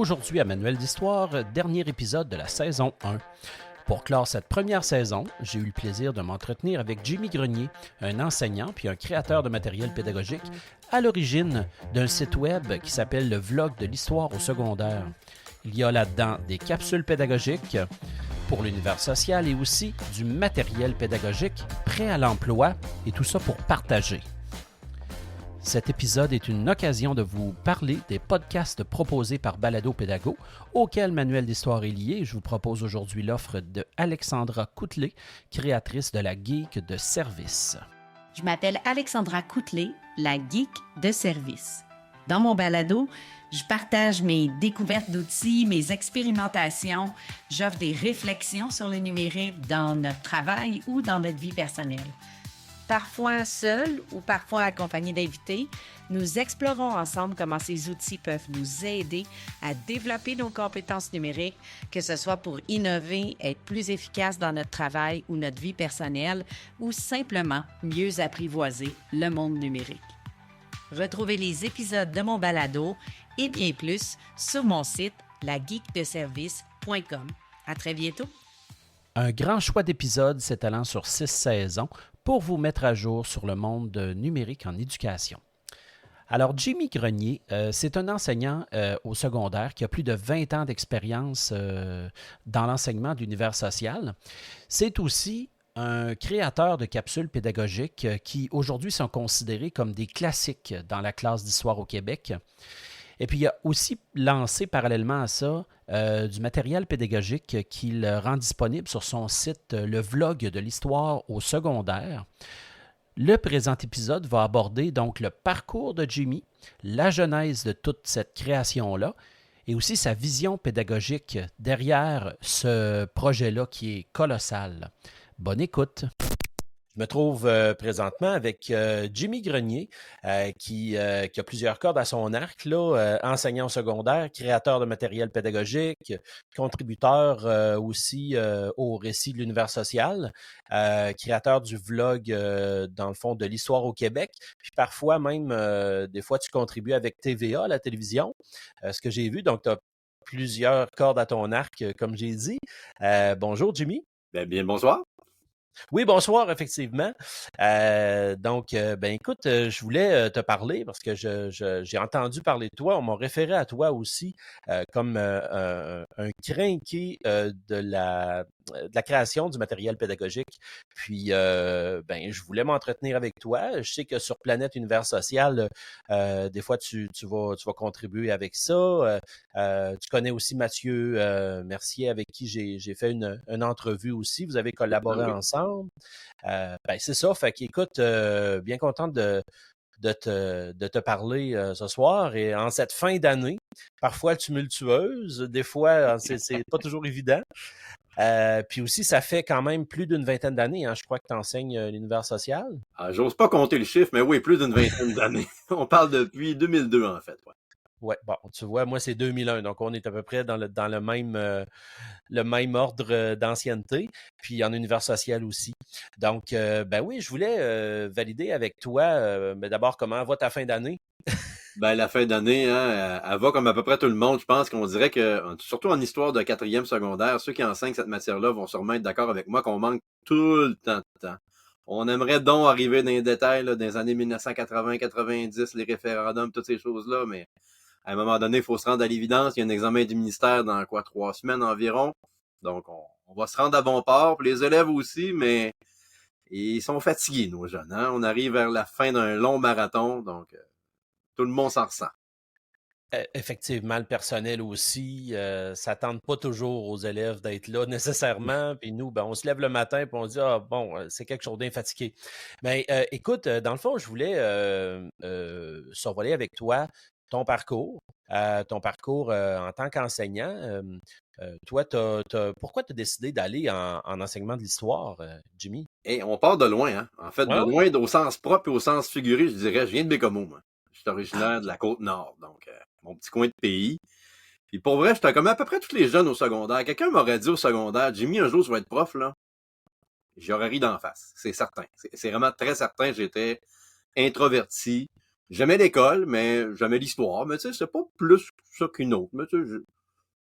Aujourd'hui à Manuel d'Histoire, dernier épisode de la saison 1. Pour clore cette première saison, j'ai eu le plaisir de m'entretenir avec Jimmy Grenier, un enseignant puis un créateur de matériel pédagogique, à l'origine d'un site web qui s'appelle le Vlog de l'Histoire au secondaire. Il y a là-dedans des capsules pédagogiques pour l'univers social et aussi du matériel pédagogique prêt à l'emploi et tout ça pour partager. Cet épisode est une occasion de vous parler des podcasts proposés par Balado Pédago, auquel Manuel d'Histoire est lié. Je vous propose aujourd'hui l'offre de Alexandra Coutelet, créatrice de la Geek de service. Je m'appelle Alexandra Coutelet, la Geek de service. Dans mon balado, je partage mes découvertes d'outils, mes expérimentations, j'offre des réflexions sur le numérique dans notre travail ou dans notre vie personnelle. Parfois seul ou parfois accompagné d'invités, nous explorons ensemble comment ces outils peuvent nous aider à développer nos compétences numériques, que ce soit pour innover, être plus efficace dans notre travail ou notre vie personnelle, ou simplement mieux apprivoiser le monde numérique. Retrouvez les épisodes de mon balado et bien plus sur mon site lageekdeservice.com. À très bientôt! Un grand choix d'épisodes s'étalant sur 6 saisons pour vous mettre à jour sur le monde numérique en éducation. Alors, Jimmy Grenier, c'est un enseignant au secondaire qui a plus de 20 ans d'expérience dans l'enseignement d'univers social. C'est aussi un créateur de capsules pédagogiques qui aujourd'hui sont considérées comme des classiques dans la classe d'histoire au Québec. Et puis, il a aussi lancé parallèlement à ça du matériel pédagogique qu'il rend disponible sur son site Le Vlog de l'Histoire au secondaire. Le présent épisode va aborder donc le parcours de Jimmy, la genèse de toute cette création-là et aussi sa vision pédagogique derrière ce projet-là qui est colossal. Bonne écoute! Je me trouve présentement avec Jimmy Grenier, qui a plusieurs cordes à son arc, là, enseignant au secondaire, créateur de matériel pédagogique, contributeur aussi au récit de l'univers social, créateur du vlog, dans le fond, de l'histoire au Québec. Puis parfois même, des fois, tu contribues avec TVA, la télévision, ce que j'ai vu. Donc, tu as plusieurs cordes à ton arc, comme j'ai dit. Bonjour, Jimmy. Bien, bonsoir. Oui, bonsoir, effectivement. Ben écoute, je voulais te parler parce que j'ai entendu parler de toi. On m'a référé à toi aussi comme un crinqué de la création du matériel pédagogique. Puis, je voulais m'entretenir avec toi. Je sais que sur Planète Univers Social, des fois, tu vas contribuer avec ça. Tu connais aussi Mathieu Mercier, avec qui j'ai fait une entrevue aussi. Vous avez collaboré ensemble. C'est ça. Fait qu'écoute, bien content de te parler ce soir et en cette fin d'année, parfois tumultueuse, des fois, c'est pas toujours évident. Puis aussi, ça fait quand même plus d'une vingtaine d'années, hein, je crois que tu enseignes l'univers social. J'ose pas compter le chiffre, mais oui, plus d'une vingtaine d'années. On parle depuis 2002, en fait. Ouais, bon, tu vois, moi, c'est 2001, donc on est à peu près dans le même ordre d'ancienneté, puis en univers social aussi. Donc, oui, je voulais valider avec toi, mais d'abord, comment va ta fin d'année? La fin d'année, hein, elle va comme à peu près tout le monde. Je pense qu'on dirait que, surtout en histoire de quatrième secondaire, ceux qui enseignent cette matière-là vont sûrement être d'accord avec moi qu'on manque tout le temps de temps. On aimerait donc arriver dans les détails là, dans les années 1980-90, les référendums, toutes ces choses-là, mais à un moment donné, il faut se rendre à l'évidence. Il y a un examen du ministère dans 3 semaines environ. Donc, on va se rendre à bon port. Puis les élèves aussi, mais ils sont fatigués, nos jeunes. Hein? On arrive vers la fin d'un long marathon, donc tout le monde s'en ressent. Effectivement, le personnel aussi, ça tente pas toujours aux élèves d'être là nécessairement. Puis nous, on se lève le matin et on dit c'est quelque chose d'un fatigué. Mais écoute, dans le fond, je voulais survoler avec toi ton parcours en tant qu'enseignant. Toi, pourquoi tu as décidé d'aller en enseignement de l'histoire, Jimmy? Et on part de loin, hein? En fait, de loin, au sens propre et au sens figuré, je dirais, je viens de Bécomo, moi. Je suis originaire de la Côte-Nord, donc mon petit coin de pays. Puis pour vrai, j'étais comme à peu près tous les jeunes au secondaire. Quelqu'un m'aurait dit au secondaire, Jimmy, un jour, tu vas être prof, là. J'aurais ri d'en face, c'est certain. C'est vraiment très certain. J'étais introverti. J'aimais l'école, mais j'aimais l'histoire, mais tu sais, c'est pas plus ça qu'une autre. Mais, tu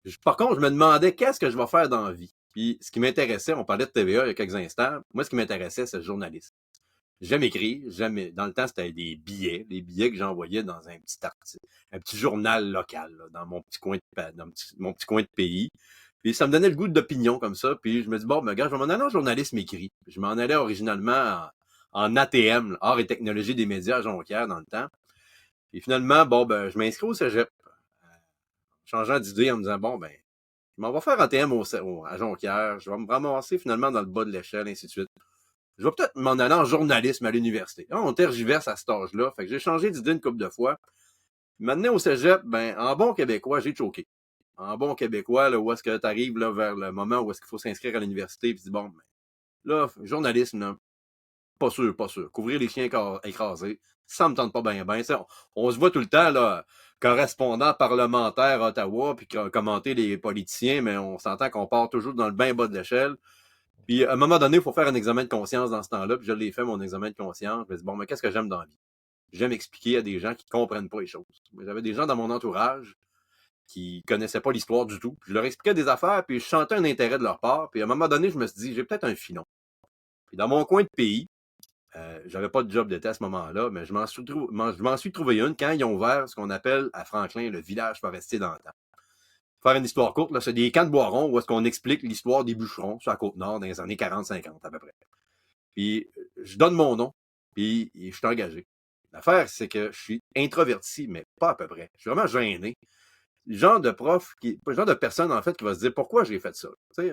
sais, par contre, je me demandais qu'est-ce que je vais faire dans la vie. Puis ce qui m'intéressait, on parlait de TVA il y a quelques instants, moi ce qui m'intéressait, c'est le journalisme. J'aime écrire, dans le temps, c'était des billets que j'envoyais dans un petit journal local, là, dans mon petit coin mon petit coin de pays. Puis ça me donnait le goût d'opinion comme ça. Puis je me dis, bon, ben, gars, je vais m'en aller en journalisme écrit. Je m'en allais originalement en ATM, Art et technologie des médias à Jonquière dans le temps. Et finalement, bon, ben, je m'inscris au cégep, changeant d'idée en me disant, bon, ben, je m'en vais faire ATM à Jonquière. Je vais me ramasser finalement dans le bas de l'échelle, ainsi de suite. Je vais peut-être m'en aller en journalisme à l'université. Là, on tergiverse à cet âge-là. Fait que j'ai changé d'idée une couple de fois. Maintenant, au cégep, ben, en bon québécois, j'ai choqué. En bon québécois, là, où est-ce que tu arrives là, vers le moment où est-ce qu'il faut s'inscrire à l'université, puis tu dis, bon, ben, là, journalisme, là, pas sûr, pas sûr. Couvrir les chiens écrasés, ça me tente pas bien, bien. On se voit tout le temps, là, correspondant parlementaire à Ottawa, puis commenter les politiciens, mais on s'entend qu'on part toujours dans le bien bas de l'échelle. Puis, à un moment donné, il faut faire un examen de conscience dans ce temps-là, puis je l'ai fait, mon examen de conscience. Je me dis, bon, mais qu'est-ce que j'aime dans la vie? J'aime expliquer à des gens qui comprennent pas les choses. J'avais des gens dans mon entourage qui connaissaient pas l'histoire du tout. Puis je leur expliquais des affaires, puis je sentais un intérêt de leur part. Puis à un moment donné, je me suis dit, j'ai peut-être un filon. Puis dans mon coin de pays, j'avais pas de job d'été à ce moment-là, mais je m'en suis trouvé une quand ils ont ouvert ce qu'on appelle à Franklin le village forestier d'antan. Faire une histoire courte, là, c'est des camps de Boiron où est-ce qu'on explique l'histoire des bûcherons sur la Côte-Nord dans les années 40-50 à peu près. Puis je donne mon nom, puis je suis engagé. L'affaire, c'est que je suis introverti, mais pas à peu près. Je suis vraiment gêné. Le genre de prof, le genre de personne, en fait, qui va se dire pourquoi j'ai fait ça. Tu sais,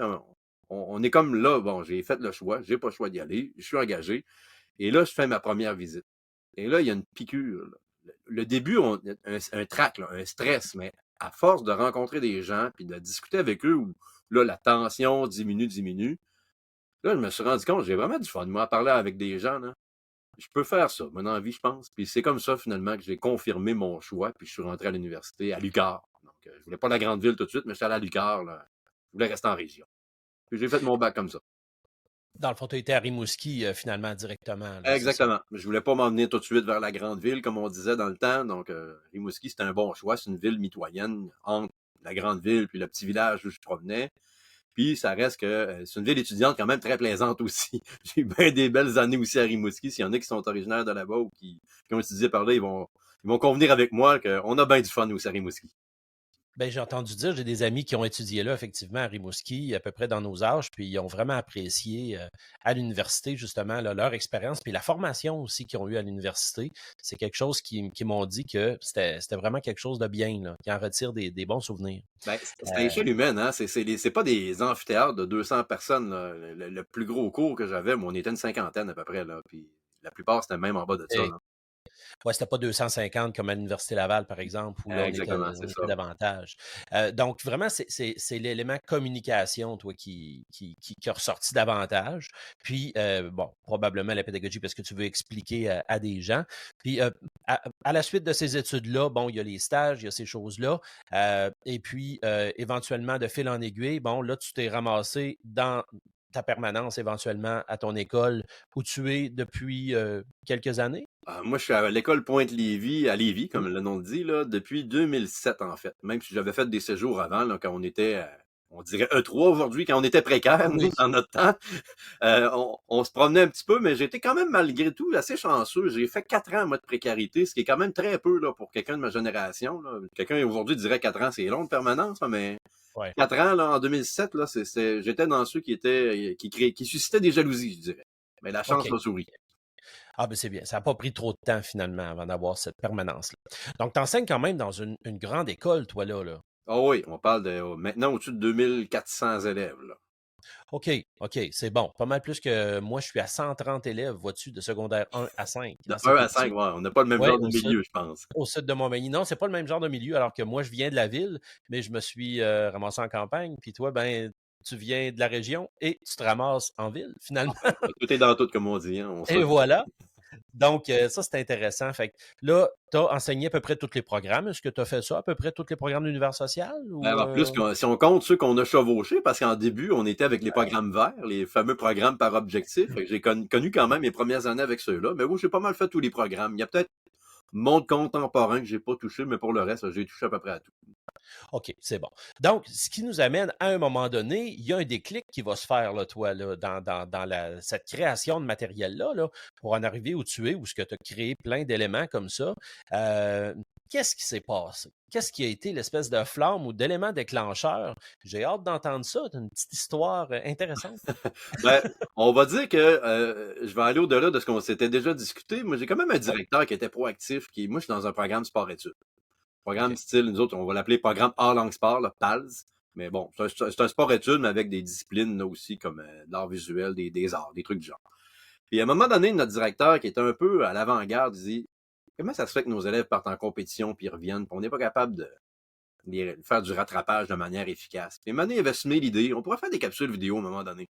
on est comme là, bon, j'ai fait le choix, j'ai pas le choix d'y aller, je suis engagé. Et là, je fais ma première visite. Et là, il y a une piqûre. Là. Le début, un trac, là, un stress, mais à force de rencontrer des gens puis de discuter avec eux, où là, la tension diminue, là, je me suis rendu compte, j'ai vraiment du fun. Moi, à parler avec des gens, là, je peux faire ça, mon envie, je pense. Puis c'est comme ça, finalement, que j'ai confirmé mon choix, puis je suis rentré à l'université, à l'UQAR. Donc, je voulais pas la grande ville tout de suite, mais je suis allé à l'UQAR, là. Je voulais rester en région. Puis j'ai fait mon bac comme ça. Dans le fond, tu as été à Rimouski, finalement, directement, là, c'est ça? Exactement. Je voulais pas m'emmener tout de suite vers la grande ville, comme on disait dans le temps. Donc, Rimouski, c'était un bon choix. C'est une ville mitoyenne entre la grande ville puis le petit village où je provenais. Puis, ça reste que c'est une ville étudiante quand même très plaisante aussi. J'ai eu bien des belles années aussi à Rimouski. S'il y en a qui sont originaires de là-bas ou qui ont étudié par là, ils vont convenir avec moi qu'on a bien du fun aussi à Rimouski. Ben, j'ai entendu dire, j'ai des amis qui ont étudié là, effectivement, à Rimouski, à peu près dans nos âges, puis ils ont vraiment apprécié à l'université, justement, là, leur expérience, puis la formation aussi qu'ils ont eue à l'université. C'est quelque chose qui m'ont dit que c'était vraiment quelque chose de bien, là, qui en retire des bons souvenirs. Ben, c'est à l'échelle humaine, hein. C'est pas des amphithéâtres de 200 personnes, là. Le plus gros cours que j'avais, on était une cinquantaine à peu près, là. Puis la plupart, c'était même en bas de ça, là. Ouais, c'était pas 250 comme à l'Université Laval, par exemple, où là, Exactement, on c'est était ça. davantage. Donc, vraiment, c'est l'élément communication, toi, qui a ressorti davantage. Puis, bon, probablement la pédagogie parce que tu veux expliquer à des gens. Puis, à la suite de ces études-là, bon, il y a les stages, il y a ces choses-là. Et puis, éventuellement, de fil en aiguille, bon, là, tu t'es ramassé dans ta permanence éventuellement à ton école où tu es depuis quelques années. Moi, je suis à l'école Pointe-Lévis, à Lévis, Mmh. comme le nom le dit, là, depuis 2007, en fait. Même si j'avais fait des séjours avant, là, quand on était, on dirait E3 aujourd'hui, quand on était précaire, nous, Oui. dans notre temps. On se promenait un petit peu, mais j'étais quand même, malgré tout, assez chanceux. J'ai fait 4 ans, moi, de précarité, ce qui est quand même très peu, là, pour quelqu'un de ma génération, là. Quelqu'un, aujourd'hui, dirait 4 ans, c'est long de permanence, là, mais Ouais. 4 ans, là, en 2007, là, j'étais dans ceux qui suscitaient des jalousies, je dirais. Mais la chance OK. m'a souri. Ah, ben c'est bien. Ça n'a pas pris trop de temps, finalement, avant d'avoir cette permanence-là. Donc, tu enseignes quand même dans une grande école, toi, là. Ah oui, on parle de maintenant au-dessus de 2400 élèves, là. OK, OK, c'est bon. Pas mal plus que moi, je suis à 130 élèves, vois-tu, de secondaire 1 à 5. De Hein, c'est 1 tout à 5, petit. ouais, on n'a pas le même Oui, genre de milieu, je pense. au sud de Montmagny. Non, c'est pas le même genre de milieu, alors que moi, je viens de la ville, mais je me suis ramassé en campagne. Puis toi, ben, tu viens de la région et tu te ramasses en ville, finalement. Tout est dans tout, comme on dit, hein, on Et se voilà. Donc, ça, c'est intéressant. Fait que là, tu as enseigné à peu près tous les programmes. Est-ce que tu as fait ça, à peu près tous les programmes de l'univers social? Ou, en plus, si on compte ceux qu'on a chevauchés, parce qu'en début, on était avec les ouais. programmes verts, les fameux programmes par objectif. Fait que j'ai connu quand même mes premières années avec ceux-là. Mais oui, j'ai pas mal fait tous les programmes. Il y a peut-être monde contemporain que j'ai pas touché, mais pour le reste, j'ai touché à peu près à tout. OK, c'est bon. Donc, ce qui nous amène à un moment donné, il y a un déclic qui va se faire, là, toi, là, dans cette création de matériel-là, là, pour en arriver où tu es, où ce que tu as créé plein d'éléments comme ça. Euh, Qu'est-ce qui s'est passé? Qu'est-ce qui a été l'espèce de flamme ou d'élément déclencheur? J'ai hâte d'entendre ça. C'est une petite histoire intéressante. Ben, on va dire que je vais aller au-delà de ce qu'on s'était déjà discuté. Moi, j'ai quand même un Ouais, directeur qui était proactif, moi, je suis dans un programme sport-études. Programme OK. style, nous autres, on va l'appeler programme hors langue sport, là, PALS. Mais bon, c'est un sport-études, mais avec des disciplines là aussi, comme l'art visuel, des arts, des trucs du genre. Puis à un moment donné, notre directeur, qui était un peu à l'avant-garde, dit comment ça se fait que nos élèves partent en compétition puis ils reviennent, puis on n'est pas capable de faire du rattrapage de manière efficace. Puis à un moment donné, il avait semé l'idée, on pourrait faire des capsules vidéo à un moment donné.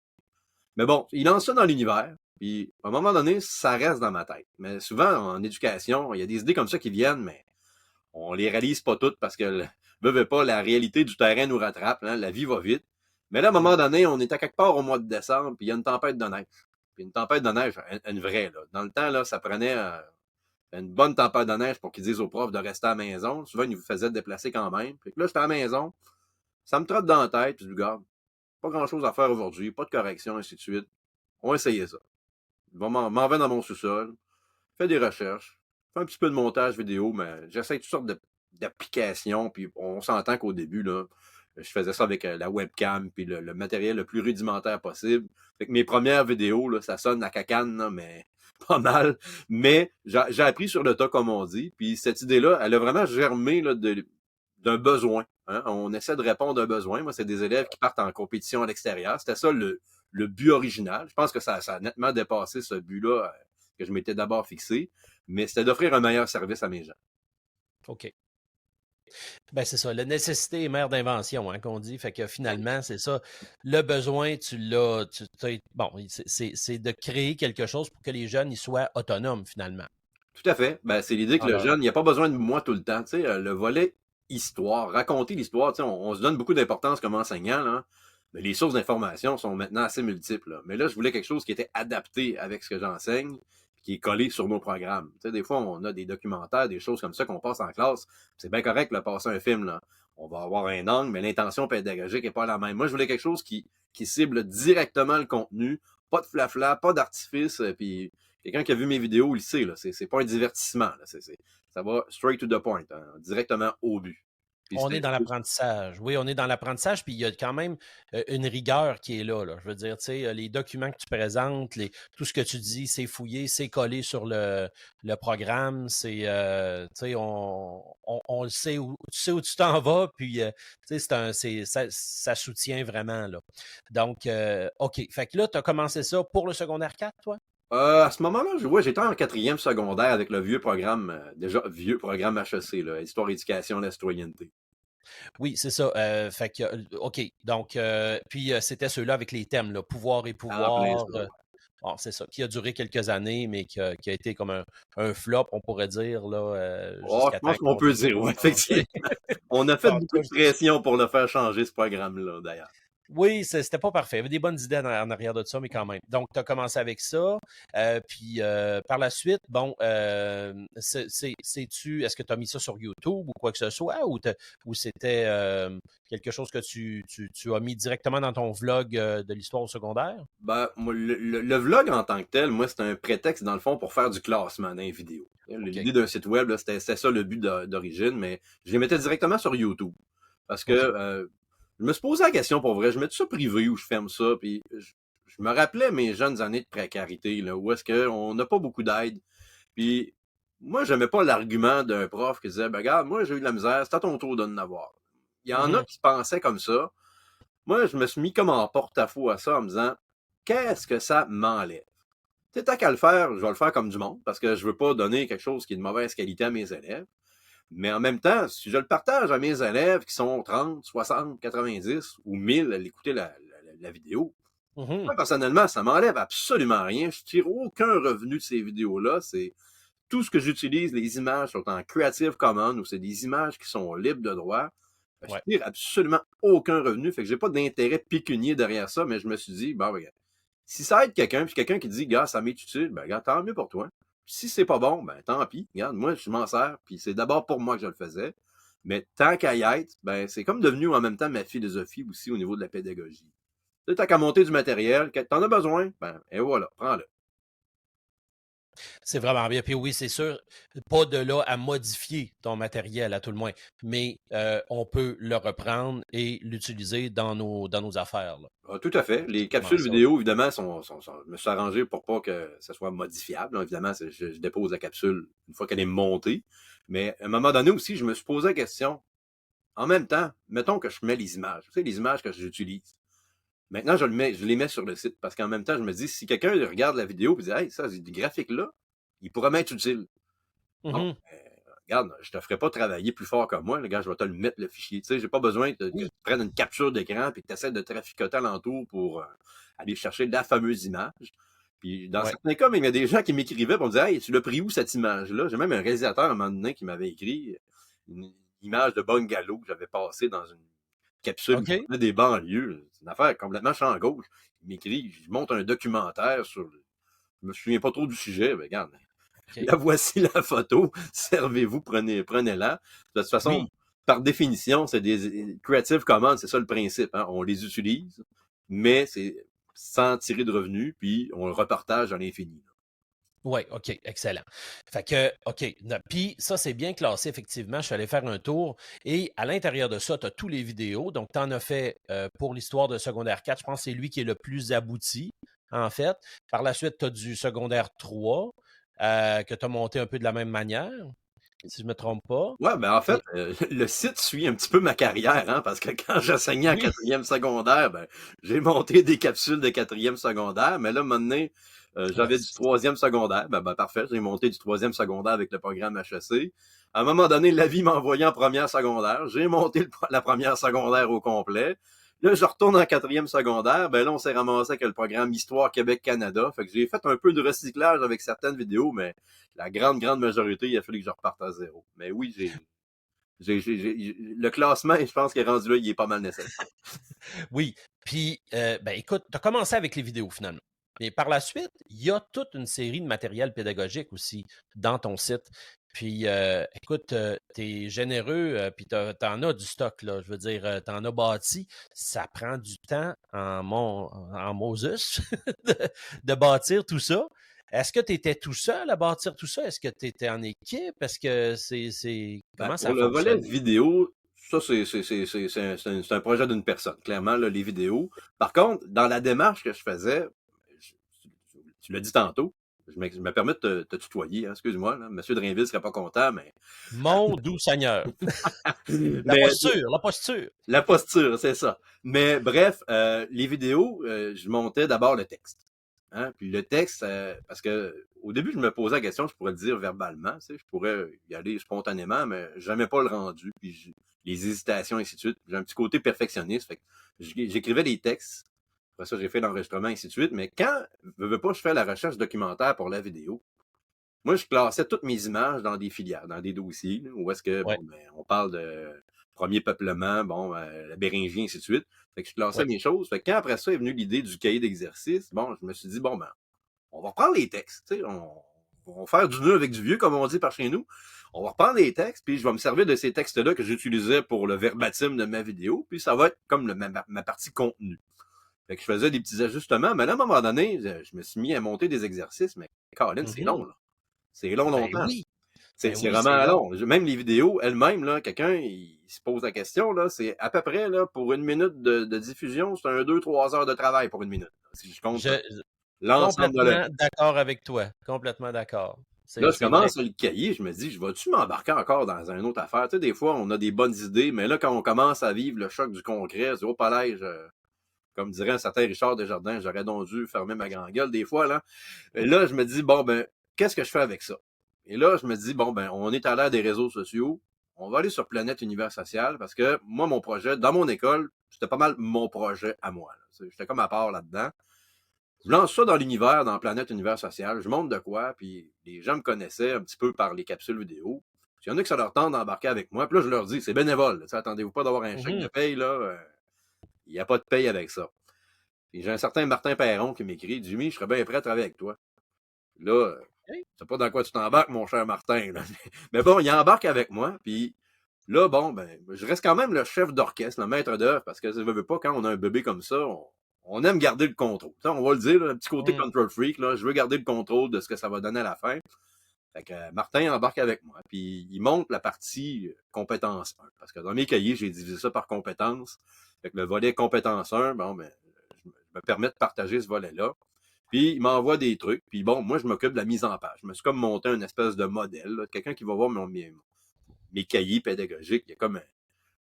Mais bon, il lance ça dans l'univers, puis à un moment donné, ça reste dans ma tête. Mais souvent, en éducation, il y a des idées comme ça qui viennent, mais on les réalise pas toutes parce que, veut pas, la réalité du terrain nous rattrape, hein, la vie va vite. Mais là, à un moment donné, on est à quelque part au mois de décembre, puis il y a une tempête de neige. Puis une tempête de neige, une vraie, là. Dans le temps, là, ça prenait une bonne tempête de neige pour qu'ils disent aux profs de rester à la maison. Souvent, ils nous faisaient déplacer quand même. Puis là, j'étais à la maison, ça me trotte dans la tête, puis je dis, regarde, pas grand-chose à faire aujourd'hui, pas de correction, ainsi de suite. On va essayer ça. Je m'en vais dans mon sous-sol, fais des recherches, fais un petit peu de montage vidéo, mais j'essaie toutes sortes d'applications, puis on s'entend qu'au début, là, je faisais ça avec la webcam, puis le matériel le plus rudimentaire possible. Fait que mes premières vidéos, là, ça sonne à cacane, là, mais pas mal. Mais j'ai appris sur le tas, comme on dit, puis cette idée-là, elle a vraiment germé là, d'un besoin. Hein? On essaie de répondre à un besoin. Moi, c'est des élèves qui partent en compétition à l'extérieur. C'était ça le but original. Je pense que ça a nettement dépassé ce but-là que je m'étais d'abord fixé, mais c'était d'offrir un meilleur service à mes gens. OK. Ben, c'est ça. La nécessité est mère d'invention, hein, qu'on dit. Fait que finalement, c'est ça. Le besoin, tu l'as. Bon, c'est de créer quelque chose pour que les jeunes y soient autonomes, finalement. Tout à fait. Ben, c'est l'idée que le Alors, jeune, il n'y a pas besoin de moi tout le temps. Tu sais, le volet histoire, raconter l'histoire, tu sais, on se donne beaucoup d'importance comme enseignant, là. Mais les sources d'information sont maintenant assez multiples, là. Mais là, je voulais quelque chose qui était adapté avec ce que j'enseigne, puis qui est collé sur nos programmes. Tu sais, des fois, on a des documentaires, des choses comme ça qu'on passe en classe. C'est bien correct de passer un film, là. On va avoir un angle, mais l'intention pédagogique n'est pas la même. Moi, je voulais quelque chose qui cible directement le contenu, pas de flafla, pas d'artifice, puis quelqu'un qui a vu mes vidéos, il sait, là, c'est pas un divertissement, là, ça va straight to the point, hein, directement au but. Puis on est dans l'apprentissage. Oui, on est dans l'apprentissage, puis il y a quand même une rigueur qui est là, là. Je veux dire, tu sais, les documents que tu présentes, tout ce que tu dis, c'est fouillé, c'est collé sur le programme. C'est, tu sais, on le sait tu sais où tu t'en vas, puis, tu sais, ça soutient vraiment, là. Donc, OK. Fait que là, tu as commencé ça pour le secondaire 4, toi? à ce moment-là, j'étais en quatrième secondaire avec le vieux programme, déjà vieux programme HEC, là, Histoire, Éducation, la citoyenneté. Oui, c'est ça. Fait que, OK. Donc, puis c'était ceux-là avec les thèmes, là, pouvoir et En plein pouvoir. ça. Bon, c'est ça, qui a duré quelques années, mais qui a été comme un flop, on pourrait dire, là, Oh, je jusqu'à temps pense qu'on qu'on peut décide dire, de oui, le changer. effectivement. On a fait En beaucoup tout de cas, pression pour le faire changer, ce programme-là, d'ailleurs. oui, c'était pas parfait. Il y avait des bonnes idées en arrière de ça, mais quand même. Donc, tu as commencé avec ça. Puis, par la suite, bon, est-ce que tu as mis ça sur YouTube ou quoi que ce soit, ou c'était quelque chose que tu as mis directement dans ton vlog de l'histoire au secondaire? Ben, moi, le vlog en tant que tel, moi, c'est un prétexte, dans le fond, pour faire du classement dans les vidéos. OK. L'idée d'un site web, là, c'était ça le but d'origine, mais je les mettais directement sur YouTube. Parce que OK. je me suis posé la question pour vrai, je mets ça privé ou je ferme ça, puis je me rappelais mes jeunes années de précarité, là, où est-ce qu'on n'a pas beaucoup d'aide. Puis moi, j'aimais pas l'argument d'un prof qui disait, ben regarde, moi j'ai eu de la misère, c'est à ton tour de en avoir. Il y en a Mhm. qui pensaient comme ça. Moi, je me suis mis comme en porte-à-faux à ça en me disant, qu'est-ce que ça m'enlève? Tu sais, tant qu'à le faire, je vais le faire comme du monde, parce que je veux pas donner quelque chose qui est de mauvaise qualité à mes élèves. Mais en même temps, si je le partage à mes élèves qui sont 30, 60, 90 ou 1000 à l'écouter la vidéo, Mhm. moi, personnellement, ça m'enlève absolument rien. Je tire aucun revenu de ces vidéos-là. C'est tout ce que j'utilise, les images sont en Creative Commons ou c'est des images qui sont libres de droit. Je Ouais. tire absolument aucun revenu. Fait que j'ai pas d'intérêt pécunier derrière ça, mais je me suis dit, bon, regarde, si ça aide quelqu'un, puis quelqu'un qui dit, gars, ça m'est utile, ben, gars, tant mieux pour toi. Si c'est pas bon, ben tant pis. Regarde, moi, je m'en sers, puis c'est d'abord pour moi que je le faisais. Mais tant qu'à y être, ben c'est comme devenu en même temps ma philosophie aussi au niveau de la pédagogie. Tu sais, tant qu'à monter du matériel, quand t'en as besoin, ben et voilà, prends-le. C'est vraiment bien. Puis oui, c'est sûr, pas de là à modifier ton matériel à tout le moins, mais on peut le reprendre et l'utiliser dans nos affaires. Là. Ah, tout à fait. Les C'est vraiment capsules ça. vidéo, évidemment, je me suis arrangé pour pas que ça soit modifiable. Évidemment, je dépose la capsule une fois qu'elle est montée. Mais à un moment donné aussi, je me suis posé la question. En même temps, mettons que je mets les images. Tu sais, les images que j'utilise. Maintenant, je les mets sur le site parce qu'en même temps, je me dis, si quelqu'un regarde la vidéo et dit, hey, ça, c'est du graphique-là, il pourrait m'être utile. Bon, Mhm. regarde, je te ferai pas travailler plus fort que moi. Le gars, je vais te le mettre, le fichier. Tu sais, j'ai pas besoin que Oui, tu prennes une capture d'écran et que tu essaies de traficoter alentour pour aller chercher la fameuse image. Puis, dans ouais. certains cas, même, il y a des gens qui m'écrivaient pour me dire, hey, tu l'as pris où cette image-là? J'ai même un réalisateur à un moment donné qui m'avait écrit une image de bungalow que j'avais passée dans une capsule qui OK. parlait des banlieues. C'est une affaire complètement champ gauche. Il m'écrit, je monte un documentaire sur. Je me souviens pas trop du sujet, mais regarde, OK. la voici la photo, servez-vous, prenez-la. De toute façon, Oui, par définition, c'est des Creative Commons, c'est ça le principe. Hein? On les utilise, mais c'est sans tirer de revenus, puis on le repartage à l'infini. oui, OK, excellent. Fait que, OK. Puis ça, c'est bien classé, effectivement. Je suis allé faire un tour et à l'intérieur de ça, tu as tous les vidéos. Donc, tu en as fait pour l'histoire de secondaire 4. Je pense que c'est lui qui est le plus abouti, en fait. Par la suite, tu as du secondaire 3 que tu as monté un peu de la même manière, si je ne me trompe pas. Ouais, ben en fait, Et le site suit un petit peu ma carrière, hein, parce que quand j'enseignais en oui, quatrième secondaire, ben, j'ai monté des capsules de quatrième secondaire, mais là, maintenant, ouais, j'avais du troisième secondaire. Ben, parfait, j'ai monté du troisième secondaire avec le programme HEC. À un moment donné, la vie m'a envoyé en première secondaire. J'ai monté la première secondaire au complet. Là, je retourne en quatrième secondaire. Ben là, on s'est ramassé avec le programme Histoire Québec-Canada. Fait que j'ai fait un peu de recyclage avec certaines vidéos, mais la grande majorité, il a fallu que je reparte à zéro. Mais oui, le classement, je pense qu'il est rendu là, il est pas mal nécessaire. oui. Puis, ben écoute, tu as commencé avec les vidéos finalement. Mais par la suite, il y a toute une série de matériel pédagogique aussi dans ton site. Puis, écoute, tu es généreux, puis tu en as du stock, là. Je veux dire, tu en as bâti. Ça prend du temps en Moses de, de bâtir tout ça. Est-ce que tu étais tout seul à bâtir tout ça? Est-ce que tu étais en équipe? Est-ce que Ben, comment pour ça le volet fonctionne? vidéo, ça, c'est un projet d'une personne, clairement, là, les vidéos. Par contre, dans la démarche que je faisais, tu l'as dit tantôt, je me permets de te tutoyer, hein, excuse-moi, là, Monsieur Drainville serait pas content, mais, Mon doux Seigneur. La mais posture, la posture. la posture, c'est ça. Mais bref, les vidéos, je montais d'abord le texte. Hein? Puis le texte, parce que au début, je me posais la question, je pourrais le dire verbalement, tu sais, je pourrais y aller spontanément, mais j'aimais pas le rendu, puis les hésitations, ainsi de suite. J'ai un petit côté perfectionniste, fait que j'écrivais des textes. Après ça, j'ai fait l'enregistrement, ainsi de suite. Mais quand, veux pas, je fais la recherche documentaire pour la vidéo, moi, je classais toutes mes images dans des filières, dans des dossiers, là, où est-ce que, Ouais, bon, ben, on parle de premier peuplement, bon, la Béringie, ainsi de suite. Fait que je classais ouais. mes choses. Fait que quand après ça est venue l'idée du cahier d'exercice, bon, je me suis dit, bon, ben, on va reprendre les textes, tu sais, on va faire du nœud avec du vieux, comme on dit par chez nous. On va reprendre les textes, puis je vais me servir de ces textes-là que j'utilisais pour le verbatim de ma vidéo, puis ça va être comme ma partie contenu. Fait que je faisais des petits ajustements, mais là, à un moment donné, je me suis mis à monter des exercices, mais Colin, c'est long, Mhm. là. C'est long, Ben longtemps. oui, C'est ben c'est oui, c'est vraiment long. long. Même les vidéos elles-mêmes, là, quelqu'un il se pose la question, là, c'est à peu près là, pour une minute de diffusion, c'est un 2-3 heures de travail pour une minute. Si je compte Je l'ensemble de l'œuvre. complètement d'accord avec toi. Complètement d'accord. Là, je C'est vrai. commence à le cahier, je me dis, je vais-tu m'embarquer encore dans une autre affaire? Tu sais, des fois, on a des bonnes idées, mais là, quand on commence à vivre le choc du concret, je dis, oh, palais, comme dirait un certain Richard Desjardins, j'aurais donc dû fermer ma grande gueule des fois, là. Et là, je me dis, bon, ben, qu'est-ce que je fais avec ça? Et là, je me dis, bon, ben, on est à l'ère des réseaux sociaux. On va aller sur Planète Univers Social parce que moi, mon projet, dans mon école, c'était pas mal mon projet à moi. J'étais comme à part là-dedans. Je lance ça dans l'univers, dans Planète Univers Social. Je montre de quoi, puis les gens me connaissaient un petit peu par les capsules vidéo. Il y en a qui ça leur tente d'embarquer avec moi. Puis là, je leur dis, c'est bénévole. Attendez-vous pas d'avoir un chèque de Mhm. paye, là. Il n'y a pas de paye avec ça. Puis j'ai un certain Martin Perron qui m'écrit, Jimmy, je serais bien prêt à travailler avec toi. Là, Je sais pas dans quoi tu t'embarques, mon cher Martin, là. Mais bon, il embarque avec moi, puis là, bon, ben, je reste quand même le chef d'orchestre, le maître d'œuvre, parce que je veux pas, quand on a un bébé comme ça, on aime garder le contrôle. Ça, on va le dire, là, un petit côté Mm. control freak, là, je veux garder le contrôle de ce que ça va donner à la fin. Fait que Martin embarque avec moi, puis il monte la partie compétence 1. Parce que dans mes cahiers, j'ai divisé ça par compétences. Fait que le volet compétence 1, bon, ben, je me permets de partager ce volet-là. Puis il m'envoie des trucs. Puis bon, moi, je m'occupe de la mise en page. Je me suis comme monté une espèce de modèle, là, quelqu'un qui va voir mes cahiers pédagogiques. Il y a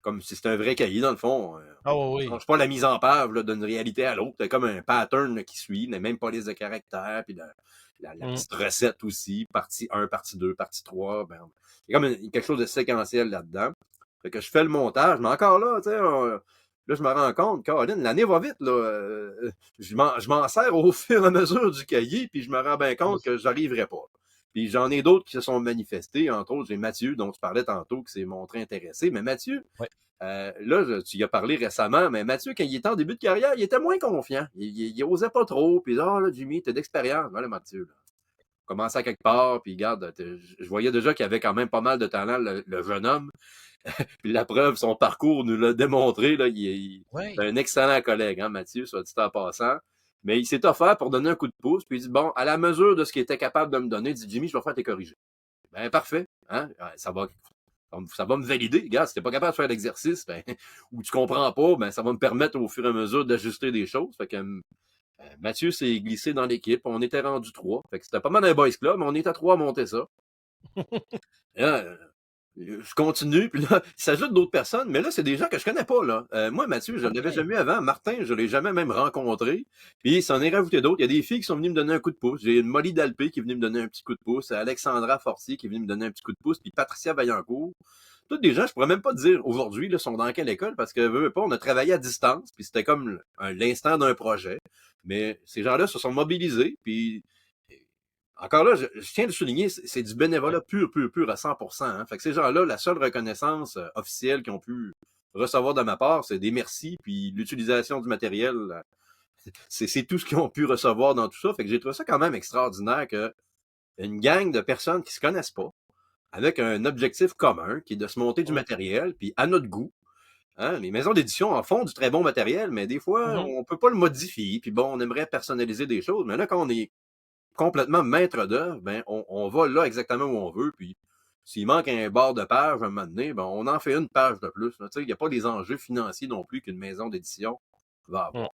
comme si c'était un vrai cahier, dans le fond. Ah On oui, ne oui. change pas la mise en page là, d'une réalité à l'autre. C'est comme un pattern là, qui suit, mais même police de caractère, puis la Mm. petite recette aussi, partie 1, partie 2, partie 3. Ben, il y a comme quelque chose de séquentiel là-dedans. Fait que je fais le montage, mais encore là, tu sais, là, je me rends compte, Caroline, l'année va vite, là. Je m'en sers au fur et à mesure du cahier, puis je me rends bien compte que j'arriverai pas. Puis j'en ai d'autres qui se sont manifestés. Entre autres, j'ai Mathieu, dont tu parlais tantôt, qui s'est montré intéressé. Mais Mathieu, Ouais. là, tu y as parlé récemment, mais Mathieu, quand il était en début de carrière, il était moins confiant. Il osait pas trop. Puis là, Jimmy, t'as d'expérience. Voilà, Mathieu, là. Commençait à quelque part, puis regarde, je voyais déjà qu'il avait quand même pas mal de talent, le jeune homme. Puis la preuve, son parcours nous l'a démontré. Là, Ouais. c'est un excellent collègue, hein, Mathieu, soit dit en passant. Mais il s'est offert pour donner un coup de pouce, puis il dit, bon, à la mesure de ce qu'il était capable de me donner, il dit, Jimmy, je vais faire tes corriger. Ben, parfait. Hein? Ça va me valider. Regarde, si t'es pas capable de faire l'exercice, ben, ou tu comprends pas, ben, ça va me permettre au fur et à mesure d'ajuster des choses. Fait que Mathieu s'est glissé dans l'équipe. On était rendu 3. Fait que c'était pas mal un boys club, mais on était à 3 à monter ça. Là, je continue, puis là, il s'ajoute d'autres personnes, mais là, c'est des gens que je connais pas, là. Moi, Mathieu, je ne l'avais OK. jamais vu avant. Martin, je l'ai jamais même rencontré. Puis, il s'en est rajouté d'autres. Il y a des filles qui sont venues me donner un coup de pouce. J'ai une Molly Dalpé qui est venue me donner un petit coup de pouce. Alexandra Fortier qui est venue me donner un petit coup de pouce. Puis Patricia Vaillancourt. Toutes des gens, je pourrais même pas te dire aujourd'hui, là, sont dans quelle école, parce que, veux pas, on a travaillé à distance, puis c'était comme l'instant d'un projet. Mais ces gens-là se sont mobilisés, puis encore là, je tiens à le souligner, c'est du bénévolat pur, pur, pur à 100%. Hein. Fait que ces gens-là, la seule reconnaissance officielle qu'ils ont pu recevoir de ma part, c'est des merci, puis l'utilisation du matériel. C'est tout ce qu'ils ont pu recevoir dans tout ça. Fait que j'ai trouvé ça quand même extraordinaire que une gang de personnes qui se connaissent pas, avec un objectif commun, qui est de se monter du Mm. matériel, puis à notre goût. Hein, les maisons d'édition en font du très bon matériel, mais des fois, Mhm. on peut pas le modifier. Puis bon, on aimerait personnaliser des choses, mais là, quand on est complètement maître d'œuvre, ben, on va là exactement où on veut. Puis, s'il manque un bord de page à un moment donné, ben, on en fait une page de plus. Il n'y a pas les enjeux financiers non plus qu'une maison d'édition va Mm. avoir.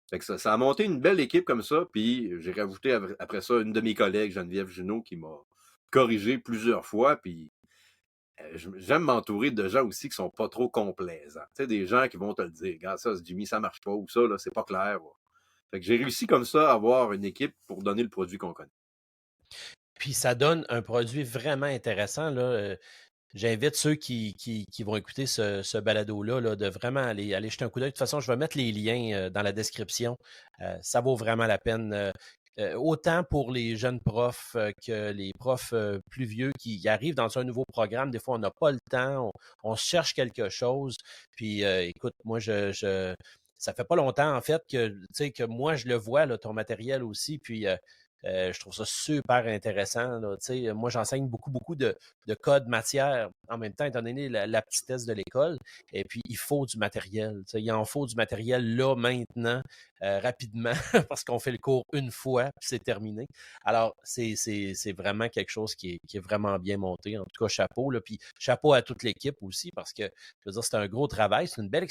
Fait que ça a monté une belle équipe comme ça. Puis, j'ai rajouté après ça une de mes collègues, Geneviève Junot, qui m'a corrigé plusieurs fois. Puis, j'aime m'entourer de gens aussi qui sont pas trop complaisants. Tu sais, des gens qui vont te le dire, regarde ça, Jimmy, ça marche pas, ou ça, là, c'est pas clair. Ouais. Fait que j'ai réussi comme ça à avoir une équipe pour donner le produit qu'on connaît. Puis ça donne un produit vraiment intéressant. Là. J'invite ceux qui vont écouter ce balado-là là, de vraiment aller jeter un coup d'œil. De toute façon, je vais mettre les liens dans la description. Ça vaut vraiment la peine. Autant pour les jeunes profs que les profs plus vieux qui arrivent dans un nouveau programme. Des fois, on n'a pas le temps, on cherche quelque chose. Puis, écoute, moi, ça fait pas longtemps, en fait, que moi, je le vois, là, ton matériel aussi. Puis, je trouve ça super intéressant. Là, moi, j'enseigne beaucoup de codes matière en même temps, étant donné la petitesse de l'école. Et puis, il faut du matériel. Il en faut du matériel là, maintenant, rapidement, parce qu'on fait le cours une fois, puis c'est terminé. Alors, c'est vraiment quelque chose qui est vraiment bien monté. En tout cas, chapeau. Là, puis, chapeau à toute l'équipe aussi, parce que, je veux dire, c'est un gros travail, c'est une belle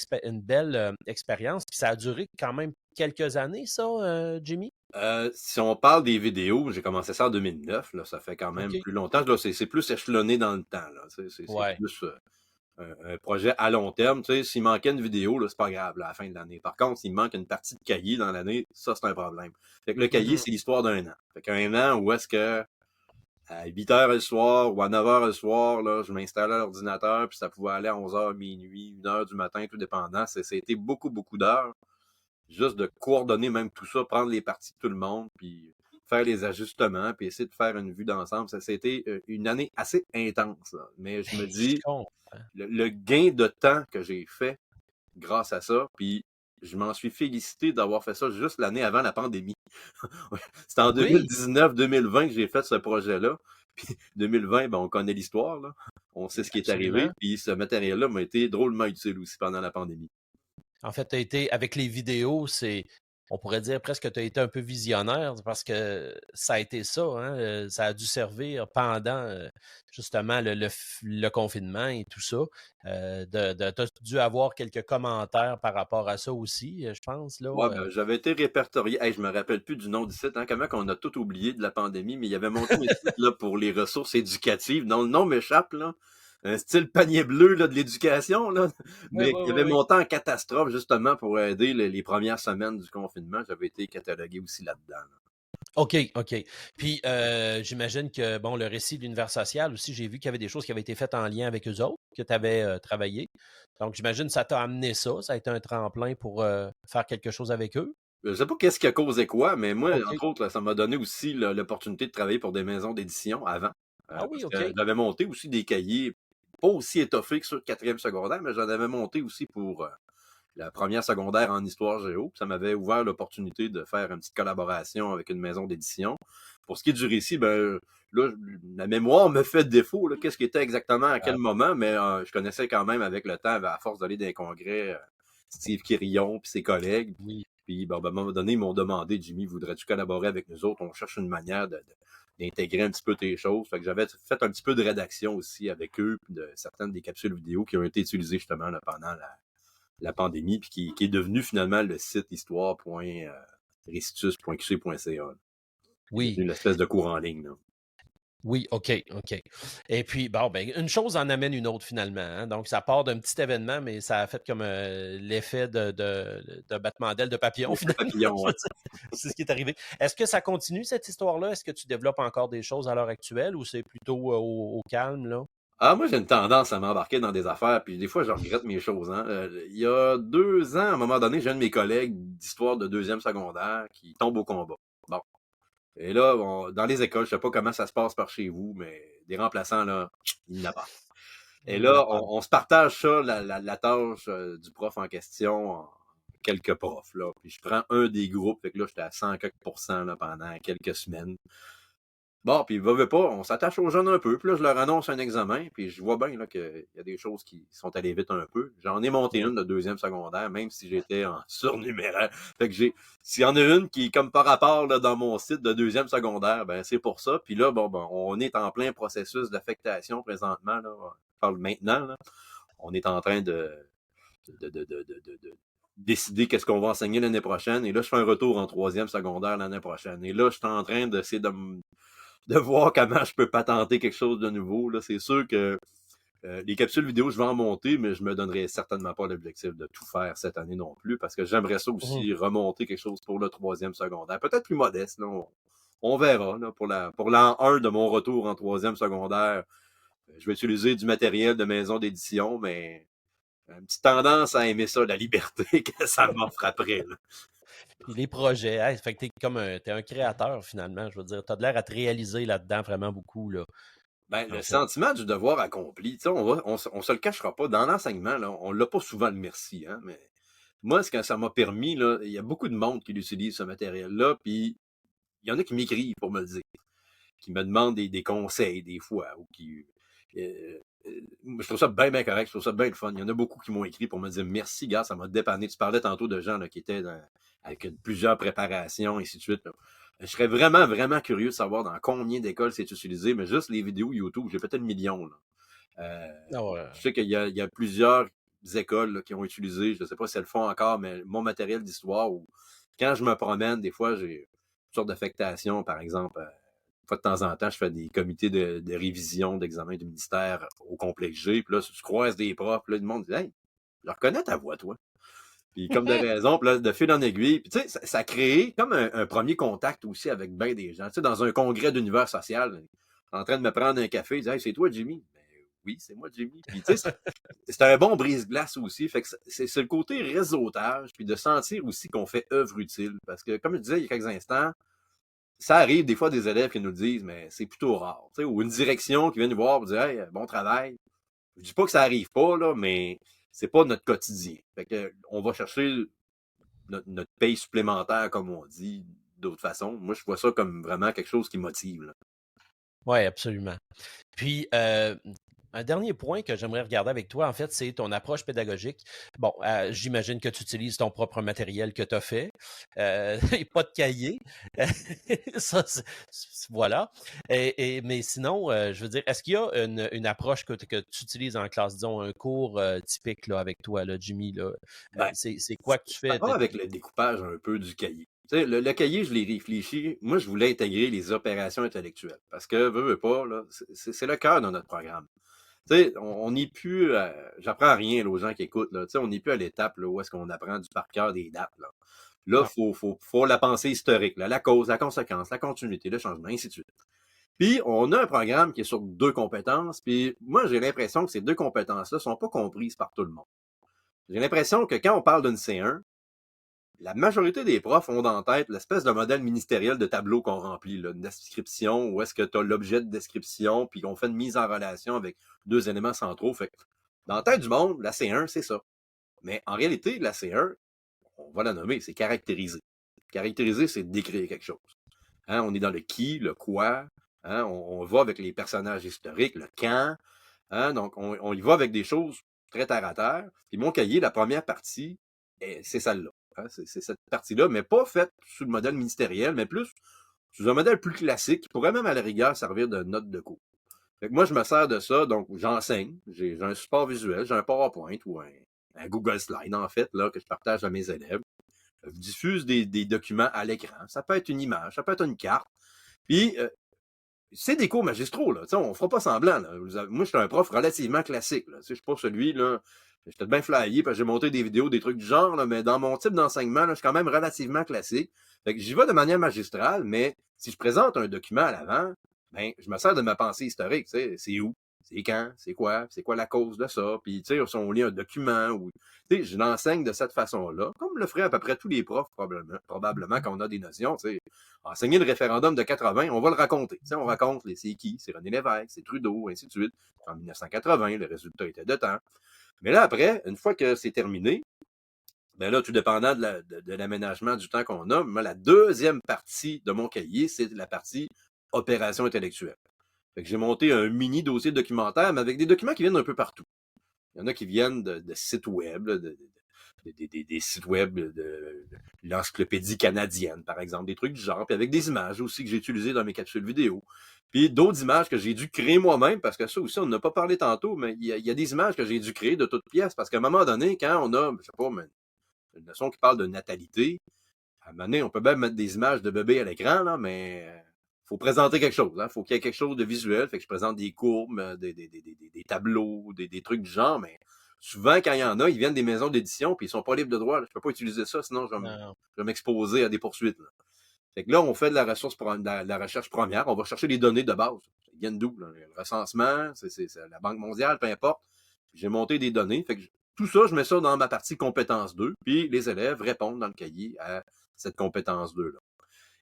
expérience. Puis, ça a duré quand même quelques années, ça, Jimmy? Si on parle des vidéos, j'ai commencé ça en 2009, là, ça fait quand même OK. plus longtemps. Là, c'est plus échelonné dans le temps. Là, c'est Ouais. plus un projet à long terme. S'il manquait une vidéo, là, c'est pas grave là, à la fin de l'année. Par contre, s'il manque une partie de cahier dans l'année, ça, c'est un problème. Fait que le cahier, Mhm. c'est l'histoire d'un an. Fait qu'un an où est-ce que à 8 heures le soir ou à 9 heures le soir, là, je m'installais à l'ordinateur, puis ça pouvait aller à 11 heures, minuit, 1 heure du matin, tout dépendant. C'était beaucoup, beaucoup d'heures. Juste de coordonner même tout ça, prendre les parties de tout le monde, puis faire les ajustements, puis essayer de faire une vue d'ensemble. Ça a été une année assez intense. Là. Mais je me Je dis, comprends. le gain de temps que j'ai fait grâce à ça, puis je m'en suis félicité d'avoir fait ça juste l'année avant la pandémie. C'était en Oui, 2019-2020 que j'ai fait ce projet-là. Puis 2020, ben, on connaît l'histoire, là. On sait ce qui est arrivé. absolument. Puis ce matériel-là m'a été drôlement utile aussi pendant la pandémie. En fait, tu as été, avec les vidéos, on pourrait dire presque que tu as été un peu visionnaire parce que ça a été ça, hein, ça a dû servir pendant justement le confinement et tout ça. Tu as dû avoir quelques commentaires par rapport à ça aussi, je pense, là. Ouais, ben, j'avais été répertorié. Hey, je me rappelle plus du nom du site, hein, comment qu'on a tout oublié de la pandémie, mais il y avait monté un site là, pour les ressources éducatives, dont le nom m'échappe, là. Un style panier bleu là, de l'éducation, là. Oui, Mais oui, qui oui, avait oui. monté en catastrophe justement pour aider les premières semaines du confinement. J'avais été catalogué aussi là-dedans, là. OK, OK. Puis, j'imagine que, bon, le récit de l'univers social aussi, j'ai vu qu'il y avait des choses qui avaient été faites en lien avec eux autres, que tu avais travaillé. Donc, j'imagine que ça t'a amené ça. Ça a été un tremplin pour faire quelque chose avec eux. Je sais pas qu'est-ce qui a causé quoi, mais moi, OK. entre autres, là, ça m'a donné aussi l'opportunité de travailler pour des maisons d'édition avant. Ah oui, Parce OK. que j'avais monté aussi des cahiers, pas aussi étoffés que ceux de quatrième secondaire, mais j'en avais monté aussi pour la première secondaire en histoire géo. Puis ça m'avait ouvert l'opportunité de faire une petite collaboration avec une maison d'édition. Pour ce qui est du récit, ben là, la mémoire me fait défaut, là, qu'est-ce qui était exactement à quel Ah, moment, mais je connaissais quand même avec le temps, à force d'aller dans les congrès, Steve Quirillon puis ses collègues. oui. Puis, ben, à un moment donné, ils m'ont demandé, Jimmy, voudrais-tu collaborer avec nous autres? On cherche une manière d'intégrer un petit peu tes choses. Fait que j'avais fait un petit peu de rédaction aussi avec eux, puis de certaines des capsules vidéo qui ont été utilisées justement là, pendant la pandémie, puis qui est devenu finalement le site histoire.restitus.qc.ca. Qui est Oui. devenu l'espèce de cours en ligne, là. Oui, OK, OK. Et puis, bon, ben, une chose en amène une autre finalement, hein. Donc, ça part d'un petit événement, mais ça a fait comme l'effet de battement d'aile de papillon, L'effet finalement. papillon, ouais. C'est ce qui est arrivé. Est-ce que ça continue, cette histoire-là? Est-ce que tu développes encore des choses à l'heure actuelle ou c'est plutôt au calme, là? Ah, moi, j'ai une tendance à m'embarquer dans des affaires, puis des fois, je regrette mes choses, hein. Il y a 2 ans, à un moment donné, j'ai un de mes collègues d'histoire de deuxième secondaire qui tombe au combat. Bon. Et là, dans les écoles, je sais pas comment ça se passe par chez vous, mais des remplaçants, là, il n'y en a pas. Et Il n'y en a là, pas. on se partage ça, la tâche du prof en question, en quelques profs, là. Puis je prends un des groupes, fait que là, j'étais à 100 quelques pourcents, là, pendant quelques semaines. Bon, puis veut pas, on s'attache aux jeunes un peu. Puis là, je leur annonce un examen, puis je vois bien là qu'il y a des choses qui sont allées vite un peu. J'en ai monté Oui. une de deuxième secondaire, même si j'étais en surnuméraire. Fait que s'il y en a une qui est comme par rapport là, dans mon site de deuxième secondaire, ben c'est pour ça. Puis là, bon, on est en plein processus d'affectation présentement, là. On parle maintenant, là. On est en train de décider qu'est-ce qu'on va enseigner l'année prochaine. Et là, je fais un retour en troisième secondaire l'année prochaine. Et là, je suis en train d'essayer de voir comment je peux patenter quelque chose de nouveau. Là, c'est sûr que les capsules vidéo, je vais en monter, mais je me donnerai certainement pas l'objectif de tout faire cette année non plus, parce que j'aimerais ça Mhm. aussi remonter quelque chose pour le troisième secondaire. Peut-être plus modeste, là, on verra. Là, pour l'an 1 de mon retour en troisième secondaire, je vais utiliser du matériel de maison d'édition, mais une petite tendance à aimer ça, la liberté que ça m'offre après, là. Puis les projets, hey, fait que t'es un créateur finalement, je veux dire. T'as de l'air à te réaliser là-dedans vraiment beaucoup, là, Ben, le en fait. sentiment du devoir accompli, tu sais, on se le cachera pas. Dans l'enseignement, là, on l'a pas souvent le merci, hein, mais moi, ce que ça m'a permis, là, il y a beaucoup de monde qui utilise ce matériel-là, puis il y en a qui m'écrivent pour me le dire, qui me demandent des conseils des fois, ou qui... je trouve ça bien, bien correct, je trouve ça bien le fun. Il y en a beaucoup qui m'ont écrit pour me dire merci, gars, ça m'a dépanné. Tu parlais tantôt de gens là, qui étaient avec plusieurs préparations, et ainsi de suite, là. Je serais vraiment, vraiment curieux de savoir dans combien d'écoles c'est utilisé, mais juste les vidéos YouTube, j'ai peut-être millions, là. Ah ouais. Je sais qu'il y a plusieurs écoles là, qui ont utilisé, je ne sais pas si elles le font encore, mais mon matériel d'histoire, où quand je me promène, des fois, j'ai une sorte d'affectation, par exemple, une fois de temps en temps, je fais des comités de révision d'examen du ministère au complexe G, puis là, tu croises des profs, puis là, le monde dit « Hey, je reconnais ta voix, toi. » Puis comme de raison, puis là, de fil en aiguille, puis tu sais, ça a créé comme un premier contact aussi avec bien des gens. Tu sais, dans un congrès d'univers social, en train de me prendre un café, ils disent « Hey, c'est toi, Jimmy? » Ben oui, c'est moi, Jimmy. Puis tu sais, c'est un bon brise-glace aussi. Fait que c'est le côté réseautage, puis de sentir aussi qu'on fait œuvre utile. Parce que, comme je disais il y a quelques instants, ça arrive des fois des élèves qui nous le disent, mais c'est plutôt rare. Tu sais, ou une direction qui vient nous voir pour dire Hey, bon travail. Je dis pas que ça arrive pas, là, mais c'est pas notre quotidien. Fait que on va chercher notre paye supplémentaire, comme on dit, d'autre façon. Moi, je vois ça comme vraiment quelque chose qui motive, là. Oui, absolument. Puis, un dernier point que j'aimerais regarder avec toi, en fait, c'est ton approche pédagogique. Bon, j'imagine que tu utilises ton propre matériel que tu as fait, et pas de cahier. Ça, voilà. Mais sinon, je veux dire, est-ce qu'il y a une approche que tu utilises en classe, disons, un cours typique là, avec toi, là, Jimmy, là? Ben, C'est quoi que tu ça fais? part avec le découpage un peu du cahier. Tu sais, le cahier, je l'ai réfléchi. Moi, je voulais intégrer les opérations intellectuelles. Parce que, veux pas, là, c'est le cœur de notre programme. Tu sais, on n'est plus, j'apprends rien là, aux gens qui écoutent, là. Tu sais, on n'est plus à l'étape là, où est-ce qu'on apprend du par cœur des dates, là. Là, Non. faut la pensée historique, là, la cause, la conséquence, la continuité, le changement, ainsi de suite. Puis, on a un programme qui est sur 2 compétences, puis moi, j'ai l'impression que ces 2 compétences-là sont pas comprises par tout le monde. J'ai l'impression que quand on parle d'une C1, la majorité des profs ont en tête l'espèce de modèle ministériel de tableau qu'on remplit, là, une description, où est-ce que tu as l'objet de description, puis qu'on fait une mise en relation avec 2 éléments centraux. Fait que, dans la tête du monde, la C1, c'est ça. Mais en réalité, la C1, on va la nommer, c'est caractériser. Caractériser, c'est décrire quelque chose. Hein, on est dans le qui, le quoi, hein, on va avec les personnages historiques, le quand, hein, donc on y va avec des choses très terre à terre. Puis mon cahier, la première partie, c'est celle-là. Hein, c'est cette partie-là, mais pas faite sous le modèle ministériel, mais plus sous un modèle plus classique qui pourrait même à la rigueur servir de note de cours. Fait que moi, je me sers de ça, donc j'enseigne, j'ai un support visuel, j'ai un PowerPoint ou un Google Slide, en fait, là, que je partage à mes élèves. Je diffuse des documents à l'écran. Ça peut être une image, ça peut être une carte. Puis, c'est des cours magistraux, là. T'sais, on fera pas semblant, là. Moi, je suis un prof relativement classique, là. Je suis pas celui, là. J'étais bien flyé parce que j'ai monté des vidéos, des trucs du genre, là, mais dans mon type d'enseignement, là, je suis quand même relativement classique. Fait que j'y vais de manière magistrale, mais si je présente un document à l'avant, ben, je me sers de ma pensée historique, tu sais. C'est où? C'est quand? C'est quoi la cause de ça? Puis, tu sais, si on lit un document ou, tu sais, je l'enseigne de cette façon-là, comme le feraient à peu près tous les profs, probablement quand on a des notions, tu sais. Enseigner le référendum de 80, on va le raconter. Tu sais, on raconte c'est qui, c'est René Lévesque, c'est Trudeau, ainsi de suite. En 1980, le résultat était de temps. Mais là, après, une fois que c'est terminé, ben là, tout dépendant de l'aménagement du temps qu'on a, moi, la deuxième partie de mon cahier, c'est la partie opération intellectuelle. Fait que j'ai monté un mini dossier documentaire, mais avec des documents qui viennent d'un peu partout. Il y en a qui viennent de sites web, des sites web de l'encyclopédie canadienne, par exemple, des trucs du genre, puis avec des images aussi que j'ai utilisées dans mes capsules vidéo. Puis d'autres images que j'ai dû créer moi-même, parce que ça aussi, on n'a pas parlé tantôt, mais il y a des images que j'ai dû créer de toutes pièces, parce qu'à un moment donné, quand on a, je sais pas, une leçon qui parle de natalité, à un moment donné, on peut même mettre des images de bébés à l'écran, là, mais faut présenter quelque chose. Hein? Faut qu'il y ait quelque chose de visuel. Fait que je présente des courbes, des tableaux, des trucs du genre, mais souvent, quand il y en a, ils viennent des maisons d'édition puis ils sont pas libres de droit. Là. Je peux pas utiliser ça, sinon je vais m'exposer à des poursuites. Là. Fait que là, on fait de la recherche première. On va chercher les données de base. Ils viennent d'où? Là? Le recensement, c'est la Banque mondiale, peu importe. J'ai monté des données. Fait que tout ça, je mets ça dans ma partie compétence 2, puis les élèves répondent dans le cahier à cette compétence 2-là.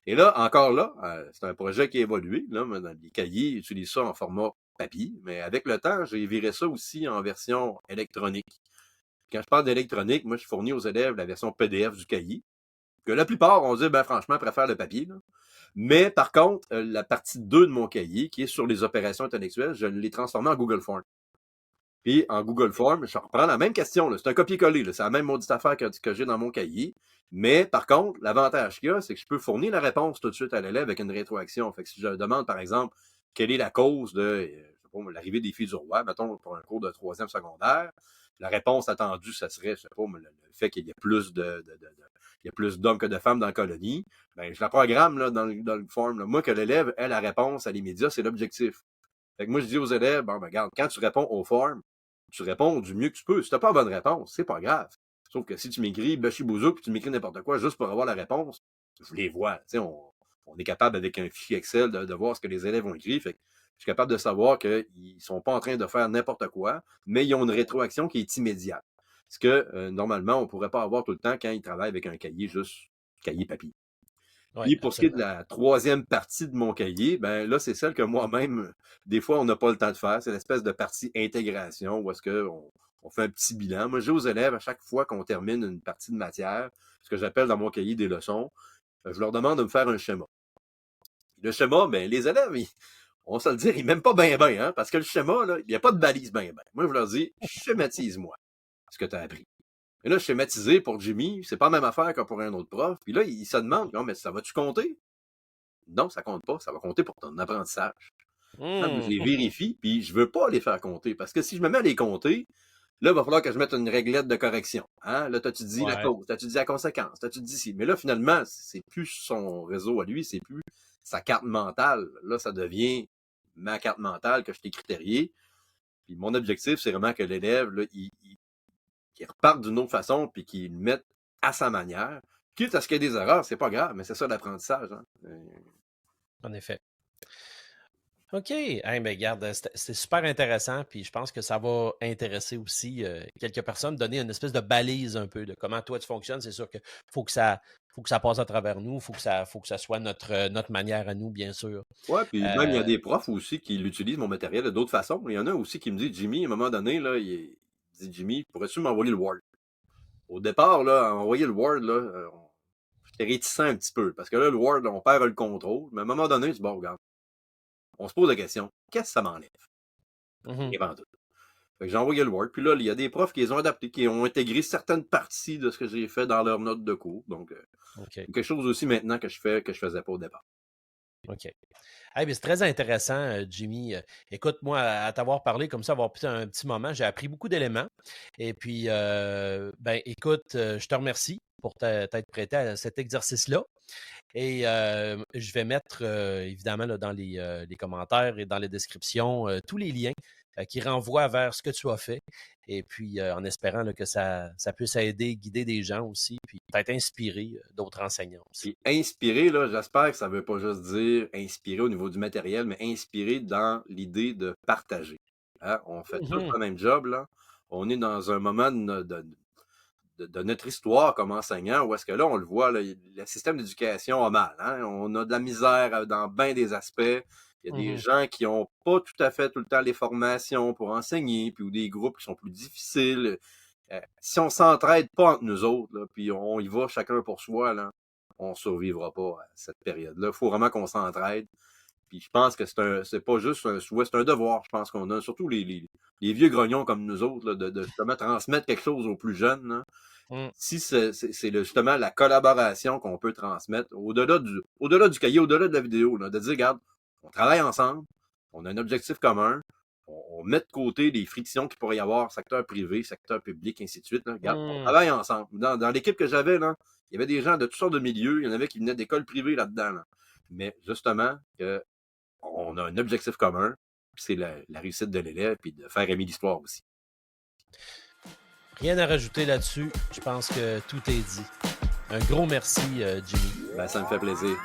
Et là, encore là, c'est un projet qui a évolué. Là, dans les cahiers, j'utilise ça en format papier, mais avec le temps, j'ai viré ça aussi en version électronique. Quand je parle d'électronique, moi, je fournis aux élèves la version PDF du cahier, que la plupart ont dit, ben franchement, préfèrent le papier. Là. Mais par contre, la partie 2 de mon cahier, qui est sur les opérations intellectuelles, je l'ai transformée en Google Form. Puis en Google Form, je reprends la même question. C'est un copier-coller. C'est la même maudite affaire que j'ai dans mon cahier. Mais par contre, l'avantage qu'il y a, c'est que je peux fournir la réponse tout de suite à l'élève avec une rétroaction. Fait que si je demande, par exemple, quelle est la cause de l'arrivée des filles du roi, mettons, pour un cours de 3e secondaire, la réponse attendue, ça serait, je sais pas, le fait qu'il y ait plus il y a plus d'hommes que de femmes dans la colonie. Ben, je la programme là, dans le form. Là. Moi, que l'élève ait la réponse à l'immédiat, c'est l'objectif. Fait que moi, je dis aux élèves, bon, ben, regarde, quand tu réponds au form, tu réponds du mieux que tu peux. Si tu n'as pas la bonne réponse, c'est pas grave. Sauf que si tu m'écris Bouchou puis tu m'écris n'importe quoi juste pour avoir la réponse, je les vois. On est capable avec un fichier Excel de voir ce que les élèves ont écrit. Fait que je suis capable de savoir qu'ils ne sont pas en train de faire n'importe quoi, mais ils ont une rétroaction qui est immédiate. Ce que normalement, on ne pourrait pas avoir tout le temps quand ils travaillent avec un cahier juste cahier papier. Oui, Puis pour ce qui est de absolument. la troisième partie de mon cahier, ben là, c'est celle que moi-même, des fois, on n'a pas le temps de faire. C'est l'espèce de partie intégration où est-ce qu'on On fait un petit bilan. Moi, j'ai aux élèves, à chaque fois qu'on termine une partie de matière, ce que j'appelle dans mon cahier des leçons, je leur demande de me faire un schéma. Le schéma, ben, les élèves, on va se le dire, ils m'aiment pas bien, hein, parce que le schéma, là, il n'y a pas de balise bien. Moi, je leur dis, schématise-moi ce que tu as appris. Et là, schématiser pour Jimmy, c'est pas la même affaire que pour un autre prof. Puis là, il se demande, non, mais ça va-tu compter? Non, ça compte pas. Ça va compter pour ton apprentissage. Je les vérifie, puis je veux pas les faire compter. Parce que si je me mets à les compter, là, il va falloir que je mette une réglette de correction. Hein? Là, t'as-tu dit la cause, t'as-tu dit la conséquence, t'as-tu dit ci. Mais là, finalement, c'est plus son réseau à lui, c'est plus sa carte mentale. Là, ça devient ma carte mentale que je t'ai critériée. Puis mon objectif, c'est vraiment que l'élève, là, il reparte d'une autre façon, puis qu'il le mette à sa manière. Quitte à ce qu'il y ait des erreurs, c'est pas grave, mais c'est ça l'apprentissage. Hein? En effet. OK. Hey, ben, regarde, c'est super intéressant, puis je pense que ça va intéresser aussi quelques personnes, donner une espèce de balise un peu de comment toi tu fonctionnes. C'est sûr qu'il faut que ça passe à travers nous, faut que ça soit notre manière à nous, bien sûr. Ouais, puis même il y a des profs aussi qui l'utilisent, mon matériel, de d'autres façons. Il y en a aussi qui me disent, Jimmy, à un moment donné, là, il dit, Jimmy, pourrais-tu m'envoyer le Word? Au départ, là, envoyer le Word, là, j'étais réticent un petit peu, parce que là, le Word, là, on perd le contrôle. Mais à un moment donné, je dis, bon, regarde, on se pose la question, qu'est-ce que ça m'enlève? Et ben, tout. Fait que j'ai envoyé le Word, puis là, il y a des profs qui les ont adaptés, qui ont intégré certaines parties de ce que j'ai fait dans leurs notes de cours. Donc, c'est quelque chose aussi maintenant que je fais que je faisais pas au départ. OK. Hey, c'est très intéressant, Jimmy. Écoute, moi, à t'avoir parlé comme ça, avoir pris un petit moment, j'ai appris beaucoup d'éléments. Et puis, ben, écoute, je te remercie pour t'être prêté à cet exercice-là. Et je vais mettre, évidemment, là, dans les commentaires et dans les descriptions, tous les liens qui renvoient vers ce que tu as fait. Et puis, en espérant là, que ça puisse aider, guider des gens aussi, puis peut-être inspirer d'autres enseignants aussi. Puis inspirer, là, j'espère que ça ne veut pas juste dire inspirer au niveau du matériel, mais inspirer dans l'idée de partager. Hein? On fait tous le même job, là. On est dans un moment de notre histoire comme enseignant, où est-ce que là, on le voit, là, le système d'éducation a mal. Hein? On a de la misère dans bien des aspects. Il y a des gens qui n'ont pas tout à fait tout le temps les formations pour enseigner, puis ou des groupes qui sont plus difficiles. Si on ne s'entraide pas entre nous autres, là, puis on y va chacun pour soi, là, on ne survivra pas à cette période-là. Il faut vraiment qu'on s'entraide. Puis je pense que c'est pas juste un souhait, c'est un devoir, je pense qu'on a, surtout les vieux grognons comme nous autres, là, de justement transmettre quelque chose aux plus jeunes. Là. Si c'est justement la collaboration qu'on peut transmettre, au-delà du cahier, au-delà de la vidéo, là, de dire, regarde, on travaille ensemble, on a un objectif commun, on met de côté les frictions qu'il pourrait y avoir, secteur privé, secteur public, ainsi de suite. Là. Regarde, on travaille ensemble. Dans l'équipe que j'avais, là, il y avait des gens de toutes sortes de milieux, il y en avait qui venaient d'écoles privées là-dedans. Là. Mais justement, on a un objectif commun, c'est la réussite de l'élève, puis de faire aimer l'histoire aussi. Rien à rajouter là-dessus. Je pense que tout est dit. Un gros merci, Jimmy. Ben, ça me fait plaisir.